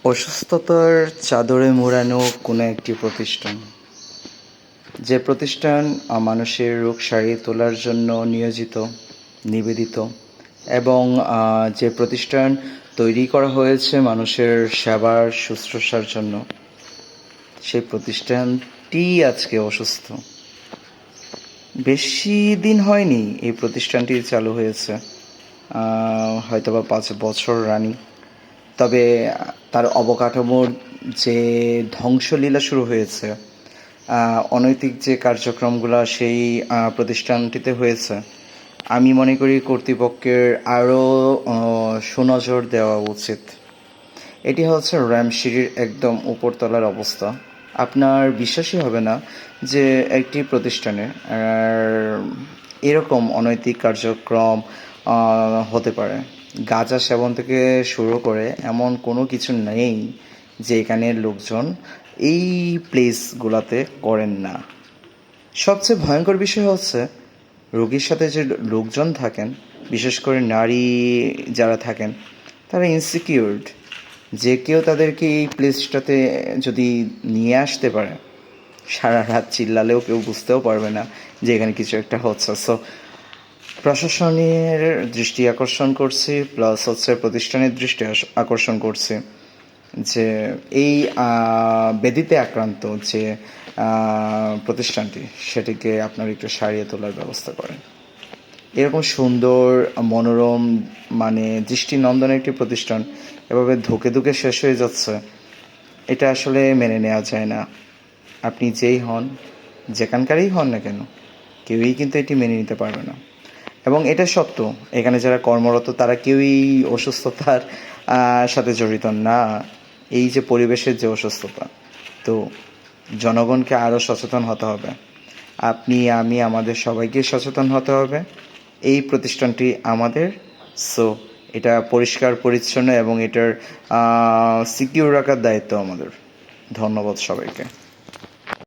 অসুস্থতার চাদরে মোড়ানো কোনো একটি প্রতিষ্ঠান, যে প্রতিষ্ঠান মানুষের রোগ সারিয়ে তোলার জন্য নিয়োজিত, নিবেদিত এবং যে প্রতিষ্ঠান তৈরি করা হয়েছে মানুষের সেবার শুশ্রূষার জন্য, সেই প্রতিষ্ঠানটি আজকে অসুস্থ। বেশি দিন হয়নি এই প্রতিষ্ঠানটি চালু হয়েছে, হয়তোবা 5 বছর রানিং। তবে তার অবকাঠামোর যে ধ্বংসলীলা শুরু হয়েছে, অনৈতিক যে কার্যক্রমগুলো সেই প্রতিষ্ঠানটিতে হয়েছে, আমি মনে করি কর্তৃপক্ষের আরও সুনজর দেওয়া উচিত। এটি হচ্ছে র্যাম সিঁড়ির একদম উপরতলার অবস্থা। আপনার বিশ্বাসই হবে না যে একটি প্রতিষ্ঠানে এরকম অনৈতিক কার্যক্রম হতে পারে। গাঁজা সেবন থেকে শুরু করে এমন কোনো কিছু নেই যে এখানের লোকজন এই প্লেসগুলোতে করেন না। সবচেয়ে ভয়ঙ্কর বিষয় হচ্ছে রোগীর সাথে যে লোকজন থাকেন, বিশেষ করে নারী যারা থাকেন, তারা ইনসিকিউরড যে কেউ তাদেরকে এই প্লেসটাতে যদি নিয়ে আসতে পারে, সারা রাত চিল্লালেও কেউ বুঝতেও পারবে না যে এখানে কিছু একটা হচ্ছে। সো প্রশাসনের দৃষ্টি আকর্ষণ করছি, প্লাস হচ্ছে প্রতিষ্ঠানের দৃষ্টি আকর্ষণ করছি যে এই ব্যাধিতে আক্রান্ত যে প্রতিষ্ঠানটি, সেটিকে আপনার একটু সারিয়ে তোলার ব্যবস্থা করেন। এরকম সুন্দর, মনোরম, দৃষ্টিনন্দন একটি প্রতিষ্ঠান এভাবে ধুকে ধুকে শেষ হয়ে যাচ্ছে, এটা আসলে মেনে নেওয়া যায় না। আপনি যেই হন, যেখানকারই হন না কেন, কেউই কিন্তু এটি মেনে নিতে পারবে না। এবং এটা সত্য, এখানে যারা কর্মরত তারা কেউই অসুস্থতার সাথে জড়িত না। এই যে পরিবেশের যে অসুস্থতা, তো জনগণকে আরও সচেতন হতে হবে। আপনি, আমি, আমাদের সবাইকে সচেতন হতে হবে। এই প্রতিষ্ঠানটি আমাদের, সো এটা পরিষ্কার পরিচ্ছন্ন এবং এটার সিকিউর রাখার দায়িত্ব আমাদের। ধন্যবাদ সবাইকে।